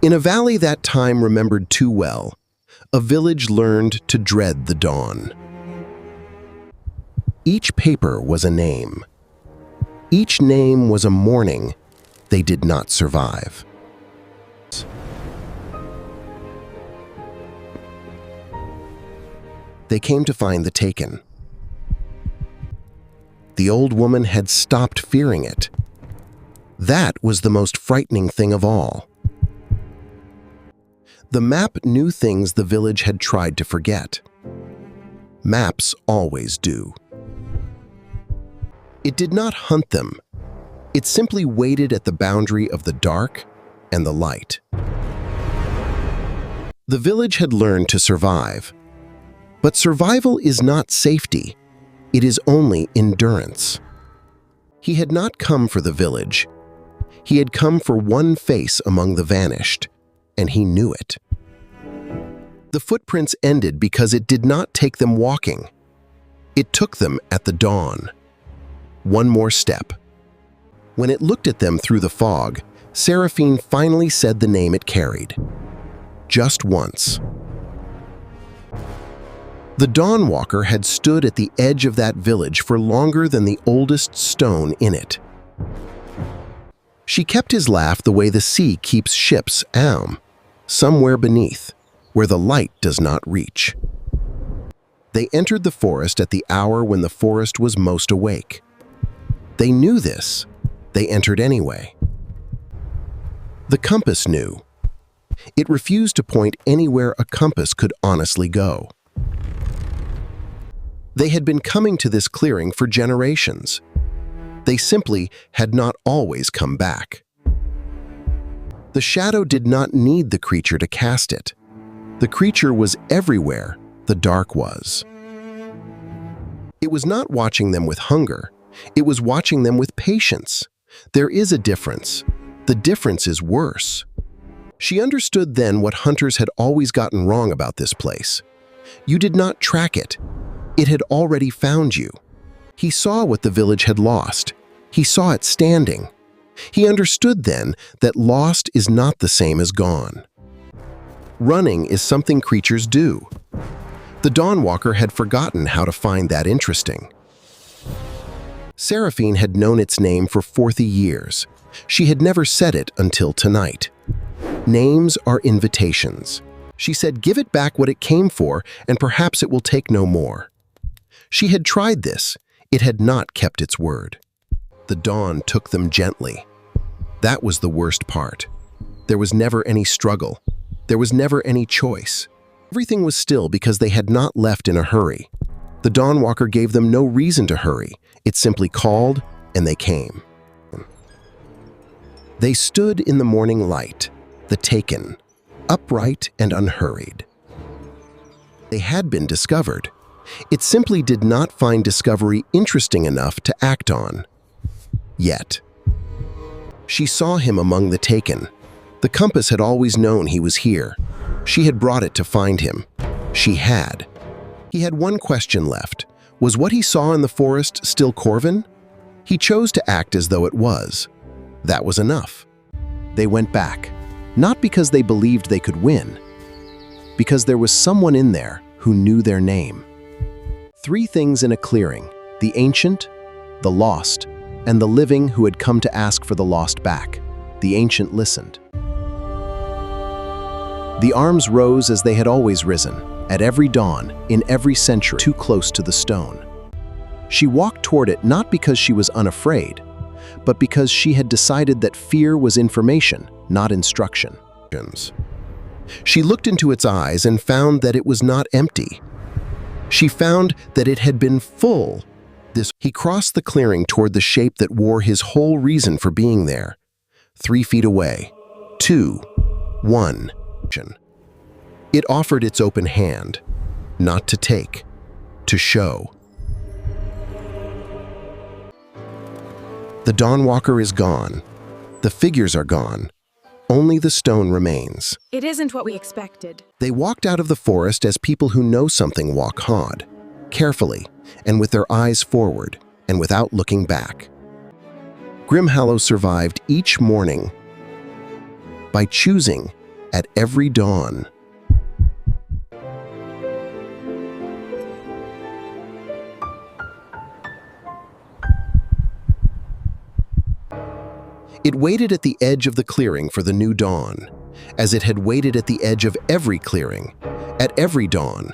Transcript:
In a valley that time remembered too well, a village learned to dread the dawn. Each paper was a name. Each name was a morning they did not survive. They came to find the taken. The old woman had stopped fearing it. That was the most frightening thing of all. The map knew things the village had tried to forget. Maps always do. It did not hunt them. It simply waited at the boundary of the dark and the light. The village had learned to survive. But survival is not safety. It is only endurance. He had not come for the village. He had come for one face among the vanished, and he knew it. The footprints ended because it did not take them walking. It took them at the dawn. One more step. When it looked at them through the fog, Seraphine finally said the name it carried. Just once. The Dawnwalker had stood at the edge of that village for longer than the oldest stone in it. She kept his laugh the way the sea keeps ships, somewhere beneath, where the light does not reach. They entered the forest at the hour when the forest was most awake. They knew this. They entered anyway. The compass knew. It refused to point anywhere a compass could honestly go. They had been coming to this clearing for generations. They simply had not always come back. The shadow did not need the creature to cast it. The creature was everywhere the dark was. It was not watching them with hunger. It was watching them with patience. There is a difference. The difference is worse. She understood then what hunters had always gotten wrong about this place. You did not track it. It had already found you. He saw what the village had lost. He saw it standing. He understood then that lost is not the same as gone. Running is something creatures do. The Dawnwalker had forgotten how to find that interesting. Seraphine had known its name for 40 years. She had never said it until tonight. Names are invitations. She said, give it back what it came for, and perhaps it will take no more. She had tried this. It had not kept its word. The dawn took them gently. That was the worst part. There was never any struggle. There was never any choice. Everything was still because they had not left in a hurry. The Dawnwalker gave them no reason to hurry. It simply called, and they came. They stood in the morning light, the taken, upright and unhurried. They had been discovered. It simply did not find discovery interesting enough to act on. Yet. She saw him among the taken. The compass had always known he was here. She had brought it to find him. She had. He had one question left. Was what he saw in the forest still Corvin? He chose to act as though it was. That was enough. They went back, not because they believed they could win, because there was someone in there who knew their name. 3 things in a clearing: the ancient, the lost, and the living who had come to ask for the lost back. The ancient listened. The arms rose as they had always risen, at every dawn, in every century, too close to the stone. She walked toward it not because she was unafraid, but because she had decided that fear was information, not instruction. She looked into its eyes and found that it was not empty. She found that it had been full. He crossed the clearing toward the shape that wore his whole reason for being there. 3 feet away. 2. 1. It offered its open hand, not to take, to show. The Dawnwalker is gone. The figures are gone. Only the stone remains. It isn't what we expected. They walked out of the forest as people who know something walk hard, carefully, and with their eyes forward, and without looking back. Grimhallow survived each morning by choosing at every dawn. It waited at the edge of the clearing for the new dawn, as it had waited at the edge of every clearing, at every dawn,